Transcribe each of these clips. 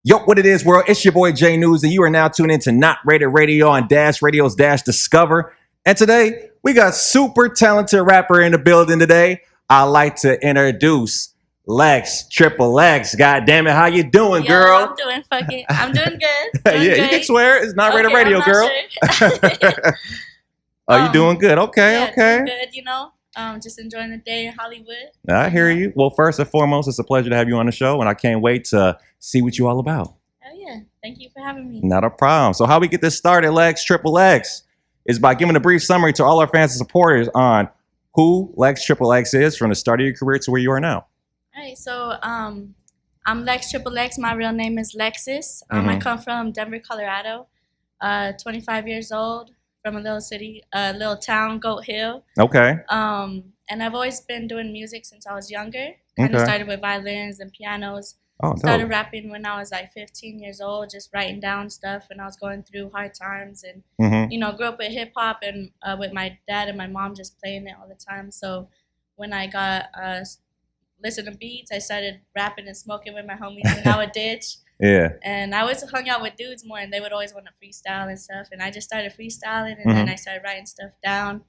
Yo, what it is, world? It's your boy Jay Newz, and you are now tuned into Not Rated Radio on Dash Radio's Dash Discover. And today, we got super talented rapper in the building today. I'd like to introduce Lexxx, Triple X. God damn it, how you doing, girl? I'm doing good. Yeah, you can swear. It's Not Rated Radio, girl. Sure. Oh, you doing good? Okay, yeah, okay. Doing good, just enjoying the day in Hollywood. I hear you. Well, first and foremost, it's a pleasure to have you on the show, and I can't wait to see what you all about. Oh yeah, thank you for having me. Not a problem. So how we get this started, Lexxx, Triple X, is by giving a brief summary to all our fans and supporters on who Lexxx Triple X is from the start of your career to where you are now. All right, so I'm Lexxx Triple X. My real name is Lexxus. I come from Denver, Colorado. 25 years old, from a little city, little town, Goat Hill. Okay. And I've always been doing music since I was younger. Kind of started with violins and pianos. Oh, started rapping when I was like 15 years old, just writing down stuff when I was going through hard times, and grew up with hip hop and with my dad and my mom just playing it all the time. So when I got listen to beats, I started rapping and smoking with my homies in our ditch. Yeah. And I always hung out with dudes more, and they would always want to freestyle and stuff. And I just started freestyling, and then I started writing stuff down,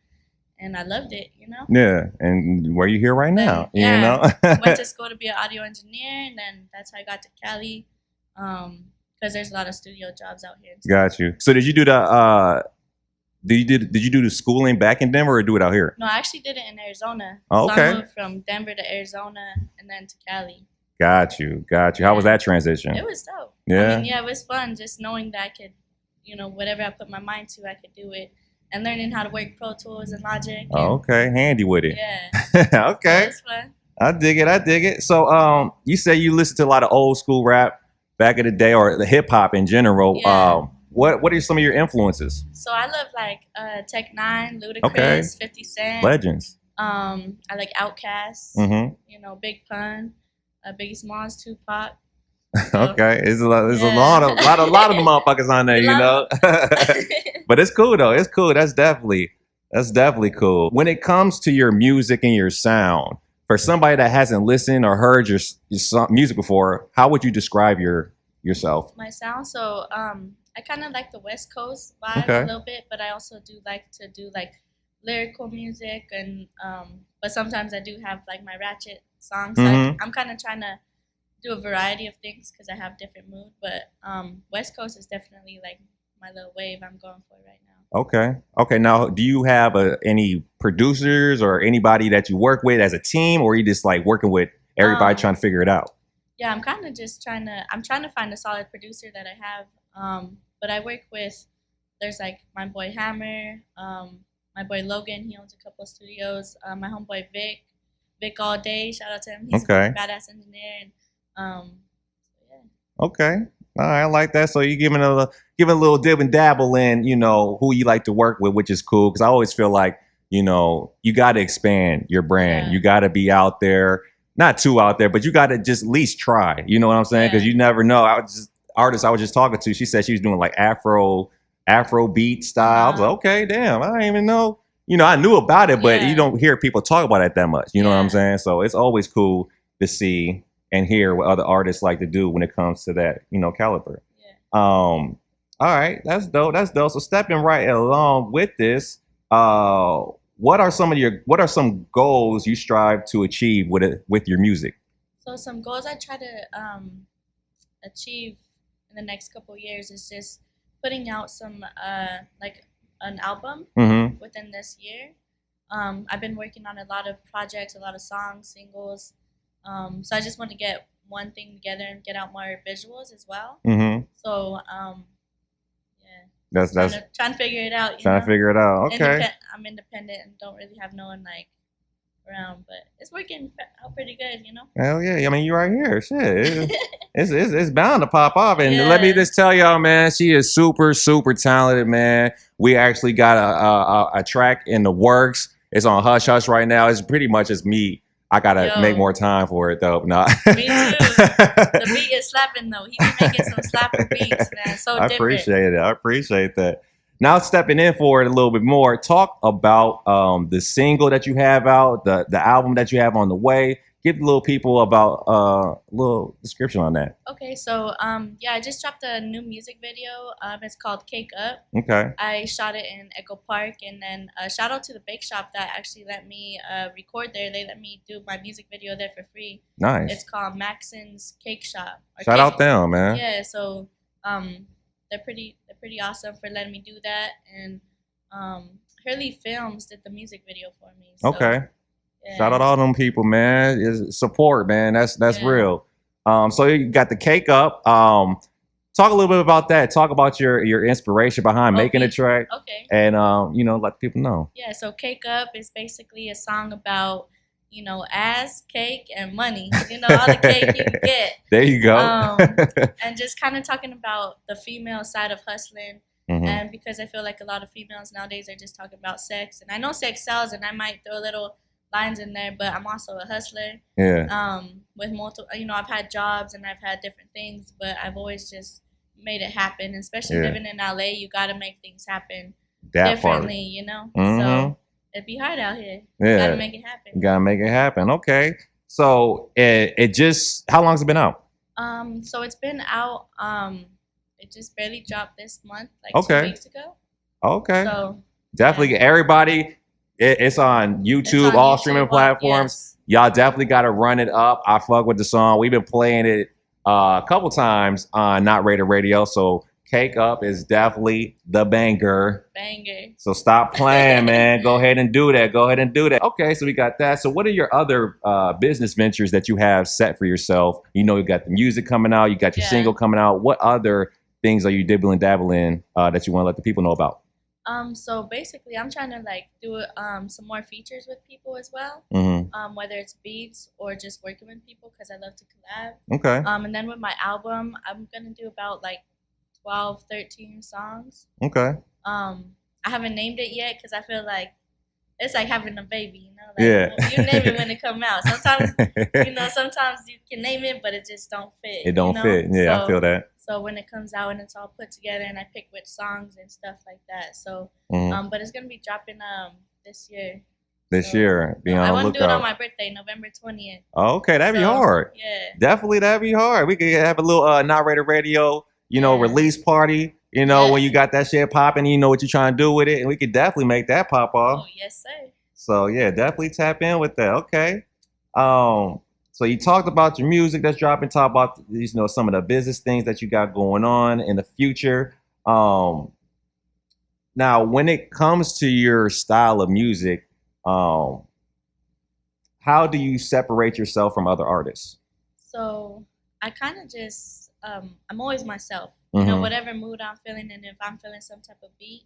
and I loved it, Yeah, and where you here right now, went to school to be an audio engineer, and then that's how I got to Cali, because there's a lot of studio jobs out here. Got you. So did you do the did you do the schooling back in Denver or do it out here? No, I actually did it in Arizona. Oh, okay. So I moved from Denver to Arizona and then to Cali. Got you. How was that transition? It was dope. Yeah. I mean, it was fun just knowing that I could, whatever I put my mind to, I could do it. And learning how to work Pro Tools and Logic. Oh, okay, handy with it. Yeah. Okay. It was fun. I dig it. So, you say you listen to a lot of old school rap back in the day, or the hip hop in general. Yeah. What are some of your influences? So I love like Tech Nine, Ludacris, 50 Cent. Legends. I like Outkast. Big Pun, Biggie Smalls, Tupac. So, okay, there's a lot of motherfuckers on there, But it's cool though. It's cool. That's definitely cool. When it comes to your music and your sound, for somebody that hasn't listened or heard your music before, how would you describe yourself? My sound, so I kind of like the West Coast vibe a little bit, but I also do like to do like lyrical music, and but sometimes I do have like my ratchet songs. So I'm kind of trying to do a variety of things because I have different mood, but West Coast is definitely like my little wave I'm going for right now. Okay. Now, do you have any producers or anybody that you work with as a team, or are you just like working with everybody trying to figure it out? Yeah, I'm kind of just trying to find a solid producer that I have. But I work with, there's like my boy Hammer, my boy Logan, he owns a couple of studios. My homeboy Vic All Day, shout out to him. He's a badass engineer. And yeah. Okay. All right, I like that. So you're giving a little dib and dabble in, who you like to work with, which is cool. Because I always feel like, you got to expand your brand. Yeah. You got to be out there, not too out there, but you got to just at least try. You know what I'm saying? Because you never know. Artist I was just talking to, she said she was doing like Afro beat style. I was like, okay, damn, I didn't even know. I knew about it, but you don't hear people talk about it that much. You know what I'm saying? So it's always cool to see and hear what other artists like to do when it comes to that, caliber. Yeah. All right, that's dope. So stepping right along with this, what are some goals you strive to achieve with your music? So some goals I try to achieve in the next couple of years is just putting out some like an album within this year. I've been working on a lot of projects, a lot of songs, singles. So I just want to get one thing together and get out more visuals as well. So that's trying to figure it out. Trying to figure it out. Okay. I'm independent and don't really have no one like around, but it's working out pretty good, Hell yeah! I mean, you're right here. Shit, it's bound to pop off. And let me just tell y'all, man, she is super talented, man. We actually got a track in the works. It's on Hush Hush right now. It's pretty much just me. I gotta make more time for it though. No. Me too. The beat is slapping though. He be making some slapper beats, man. So different. I appreciate that. Now stepping in for it a little bit more, talk about the single that you have out, the album that you have on the way, give the little people about a little description on that. Okay, so yeah, I just dropped a new music video. It's called Cake Up. Okay. I shot it in Echo Park, and then shout out to the bake shop that actually let me record there. They let me do my music video there for free. Nice. It's called Maxon's Cake Shop. Shout out them, man. Yeah, so they're pretty awesome for letting me do that, and Hurley Films did the music video for me. So, okay. Yeah. Shout out all them people, man. Is support, man. That's real. So you got the Cake Up. Talk a little bit about that. Talk about your inspiration behind making the track. Okay. And let people know. Yeah, so Cake Up is basically a song about, ass, cake, and money. All the cake you can get. There you go. And just kind of talking about the female side of hustling. Mm-hmm. And because I feel like a lot of females nowadays are just talking about sex. And I know sex sells, and I might throw little lines in there, but I'm also a hustler. Yeah. With multiple, I've had jobs and I've had different things, but I've always just made it happen. Especially living in LA, you got to make things happen differently, Mm-hmm. So it'd be hard out here. Yeah. You got to make it happen. You got to make it happen. Okay. So it just, how long has it been out? So it's been out. It just barely dropped this month, like 2 weeks ago. Okay. So definitely everybody. It's on YouTube, all streaming platforms. Yes. Y'all definitely got to run it up. I fuck with the song. We've been playing it a couple times on Not Rated Radio. So Cake Up is definitely the banger. Banger. So stop playing, man. Go ahead and do that. Go ahead and do that. Okay, so we got that. So what are your other business ventures that you have set for yourself? You got the music coming out. You got your single coming out. What other things are you dibbling dabbling that you want to let the people know about? So basically, I'm trying to do some more features with people as well. Mm-hmm. Whether it's beats or just working with people because I love to collab. Okay. And then with my album, I'm gonna do about 12, 13 songs. Okay. I haven't named it yet because I feel like it's like having a baby. Yeah. You name it when it come out. Sometimes sometimes you can name it, but it just don't fit. It don't fit. Yeah, so, I feel that. So when it comes out and it's all put together and I pick which songs and stuff like that. So, but it's going to be dropping this year. This year. I want to do it on my birthday, November 20th. Oh, okay. That'd be hard. Yeah. Definitely that'd be hard. We could have a little Not Rated Radio, release party, when you got that shit popping, you know what you're trying to do with it. And we could definitely make that pop off. Oh, yes, sir. So, yeah, definitely tap in with that. Okay. So you talked about your music that's dropping, talk about some of the business things that you got going on in the future. Now, when it comes to your style of music, how do you separate yourself from other artists? So I kind of just, I'm always myself. Mm-hmm. Whatever mood I'm feeling, and if I'm feeling some type of beat,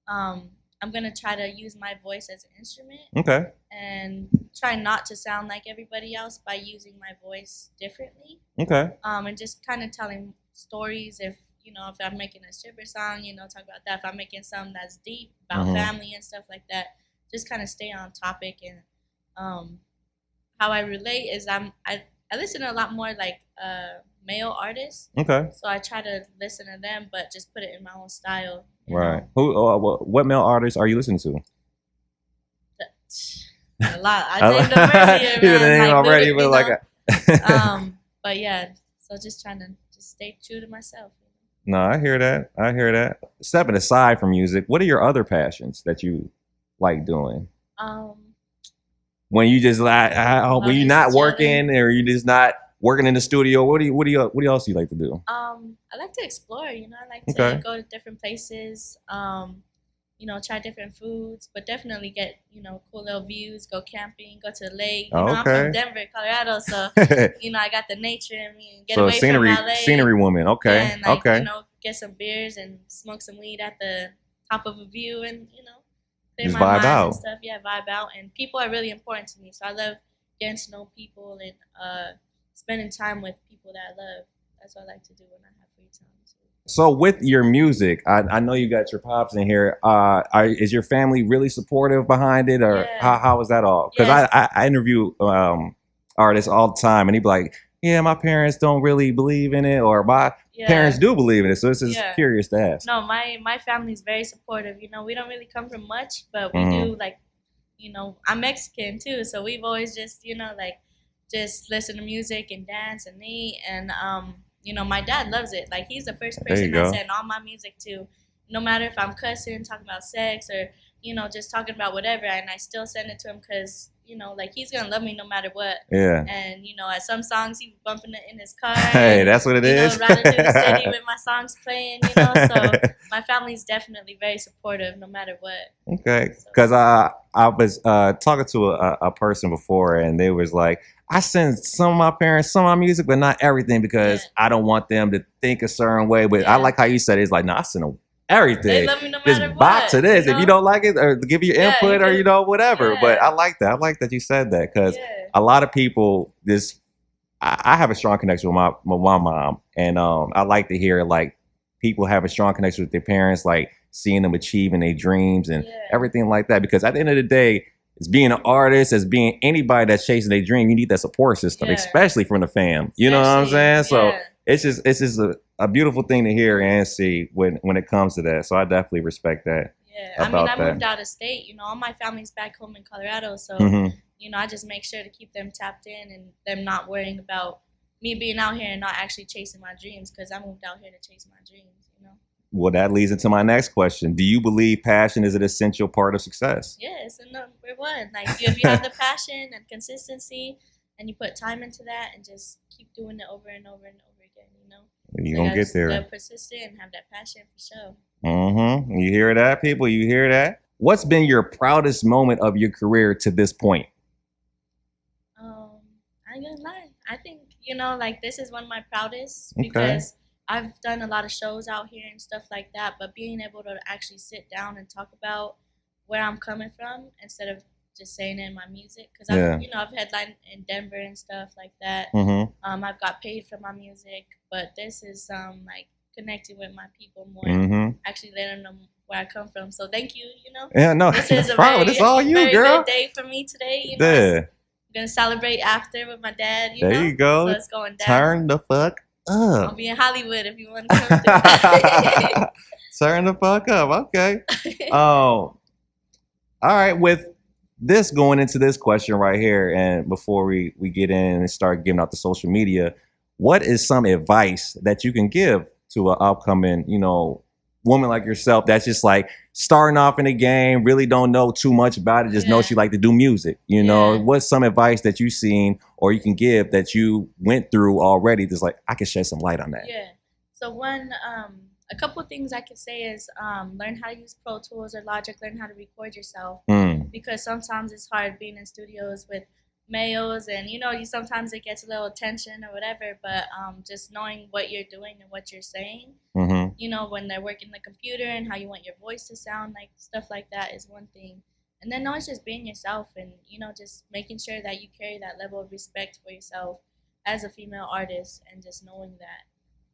I'm going to try to use my voice as an instrument. Okay. And try not to sound like everybody else by using my voice differently. Okay. And just kind of telling stories if I'm making a stripper song, talk about that. If I'm making something that's deep about family and stuff like that, just kind of stay on topic. And how I relate is I listen to a lot more male artists. Okay. So I try to listen to them, but just put it in my own style. Right. What male artists are you listening to? A lot. I named them earlier. You named already, but but yeah. So just trying to stay true to myself. No, I hear that. Stepping aside from music, what are your other passions that you like doing? When you just when you're not working or you're just not working in the studio, what else do you like to do? I like to explore. I like to go to different places. Try different foods, but definitely get cool little views. Go camping, go to the lake. I'm from Denver, Colorado, so I got the nature in me. Get away from LA. Scenery woman. Okay. And get some beers and smoke some weed at the top of a view, and clear just my vibe mind out and stuff. Yeah, vibe out. And people are really important to me, so I love getting to know people and spending time with people that I love. That's what I like to do when I have free time. So with your music, I know you got your pops in here. Is your family really supportive behind it, or how is that all? Because I interview artists all the time, and they be like, "Yeah, my parents don't really believe in it," or "My parents do believe in it." So it's just curious to ask. No, my family's very supportive. We don't really come from much, but we do I'm Mexican too, so we've always just just listen to music and dance and eat. And you know, my dad loves it. Like, he's the first There you person I go. send all my music to, no matter if I'm cussing, talking about sex, or you know, just talking about whatever, and I still send it to him because, you know, like, he's gonna love me no matter what. Yeah. And you know, at some songs he bumping it in his car. Hey, and, that's what it you is. know, riding through the city with my songs playing. You know, so my family's definitely very supportive no matter what. Okay, So, because I was talking to a person before, and they was like, I send some of my parents some of my music, but not everything because Yeah. I don't want them to think a certain way. But I Yeah. like how you said it. It's like, no, I send them they everything. love me no Just matter box what. it is. You If you know? don't like it, or give you Yeah, input, you or can- whatever. But yeah. I like that. I like that you said that because Yeah. a lot of people I have a strong connection with my mom, and I like to hear like people have a strong connection with their parents, like seeing them achieving their dreams and Yeah. everything like that. Because at the end of the day, as being an artist, as being anybody that's chasing their dream, you need that support system, Yeah. especially from the fam. You know what I'm saying? So Yeah. it's just a beautiful thing to hear and see when it comes to that. So I definitely respect that. Yeah. I mean, About I that. moved out of state. You know, all my family's back home in Colorado, so Mhm. you know, I just make sure to keep them tapped in and them not worrying about me being out here and not actually chasing my dreams, because I moved out here to chase my dreams. You know. Well, that leads into my next question. Do you believe passion is an essential part of success? Yes, and number one, like, if you have the passion and consistency, and you put time into that, and just keep doing it over and over and over again, you know. You're So going to get there. Stay persistent and have that passion for sure. Mm-hmm. You hear that, people? You hear that? What's been your proudest moment of your career to this point? I ain't gonna lie. I think, you know, like, this is one of my proudest Okay. because I've done a lot of shows out here and stuff like that, but being able to actually sit down and talk about where I'm coming from instead of just saying it in my music, because Yeah. I've, you know, I've headlined in Denver and stuff like that. Mm-hmm. I've got paid for my music, but this is like connecting with my people more, Mm-hmm. actually letting them where I come from. So thank you. You know, Yeah, no, this is a problem. It's all you, very girl. good day for me today. You know, Yeah. I'm gonna celebrate after with my dad. You There know, you go. so it's going down. Turn the fuck I'll up. be in Hollywood if you want to come through. Turn the fuck up. Okay. All right. With this going into this question right here, and before we get in and start giving out the social media, what is some advice that you can give to an upcoming, you know, woman like yourself that's just like starting off in the game, really don't know too much about it, just know Yeah. she like to do music? You know, Yeah. what's some advice that you've seen or you can give that you went through already that's like, I can shed some light on that? Yeah. So one, a couple of things I could say is learn how to use Pro Tools or Logic. Learn how to record yourself, because sometimes it's hard being in studios with males, and you know, sometimes it gets a little tension or whatever. But just knowing what you're doing and what you're saying, Mm-hmm. you know, when they're working the computer and how you want your voice to sound, like, stuff like that is one thing. And then always just being yourself, and you know, just making sure that you carry that level of respect for yourself as a female artist, and just knowing that,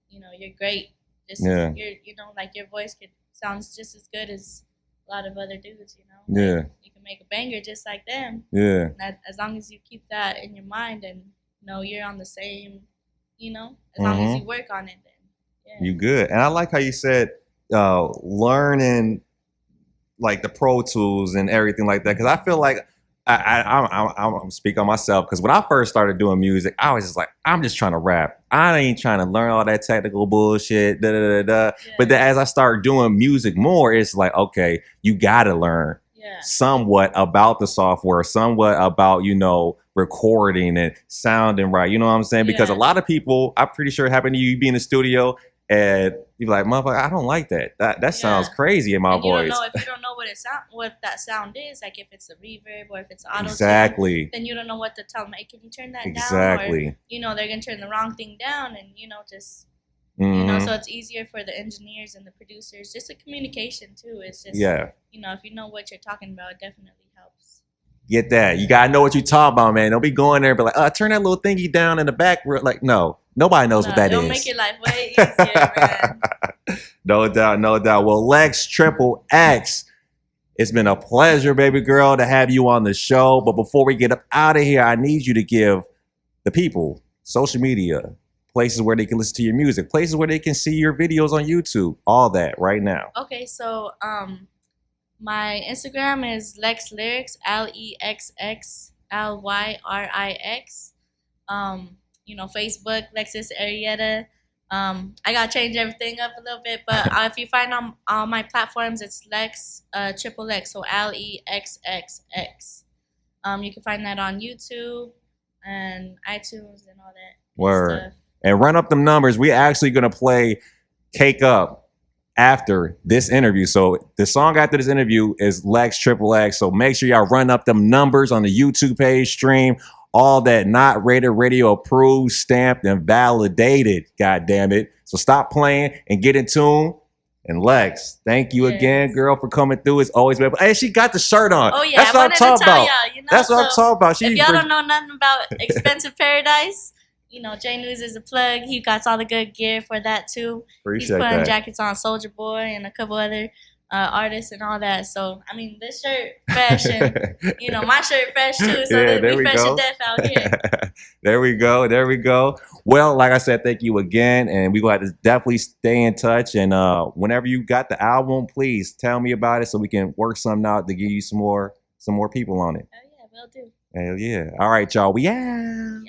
you know, you're great. Just Yeah. you know, like, your voice sounds just as good as a lot of other dudes. You know, Yeah. like, you can make a banger just like them. Yeah. And that, as long as you keep that in your mind, and know you're on the same, you know, as long as you work on it, then yeah. You good. And I like how you said learning like the Pro Tools and everything like that, because I feel like I'm speak on myself, because when I first started doing music, I was just like, I'm just trying to rap. I ain't trying to learn all that technical bullshit. Da, da, da, da. Yeah. But then as I started doing music more, it's like, okay, you got to learn Yeah. somewhat about the software, somewhat about, you know, recording and sounding right. You know what I'm saying? Because a Yeah. lot of people, I'm pretty sure it happened to you, be in the studio and you're like, motherfucker, I don't like that. That sounds crazy in my and voice. You don't know, if you don't know what that sound is, like if it's a reverb or if it's auto tune, Exactly. then you don't know what to tell them. Hey, can you turn that down? Exactly. Or, you know, they're gonna turn the wrong thing down, and you know, just Mhm. you know, so it's easier for the engineers and the producers. Just the communication too. It's just, Yeah. you know, if you know what you're talking about, it definitely helps. Get that. You gotta know what you're talking about, man. Don't be going there and be like, turn that little thingy down in the back. Like, no, nobody knows what that it'll is. make your life way easier, man. No doubt, no doubt. Well, Lexxx Triple X, it's been a pleasure, baby girl, to have you on the show. But before we get up out of here, I need you to give the people social media, places where they can listen to your music, places where they can see your videos on YouTube, all that right now. Okay, so my Instagram is Lexx Lyrix, LEXXLYRIX. You know, Facebook, Lexxx Arietta. I gotta change everything up a little bit, but if you find on all my platforms, it's Lexxx, triple X, so Lexxx. You can find that on YouTube and iTunes and all that Word. stuff. And run up them numbers. We're actually gonna play Cake Up after this interview. So the song after this interview is Lexxx triple X. So make sure y'all run up them numbers on the YouTube page, stream all that Not Rated Radio approved, stamped, and validated. God damn it. So stop playing and get in tune. And Lexxx, thank you again, girl, for coming through. It's always been. Hey, she got the shirt on. Oh yeah, that's what I'm talking about. You know, that's what I'm talking about. If y'all don't know nothing about Expensive Paradise, you know, Newz is a plug. He got all the good gear for that too. Appreciate He's putting that. jackets on Soulja Boy and a couple other artists and all that. So I mean, this shirt fresh, and you know, my shirt fresh too. So yeah, we fresh to death out here. There we go. There we go. Well, like I said, thank you again, and we got to definitely stay in touch. And whenever you got the album, please tell me about it so we can work something out to give you some more people on it. Oh yeah, will do. Hell yeah! All right, y'all. We out. Yeah.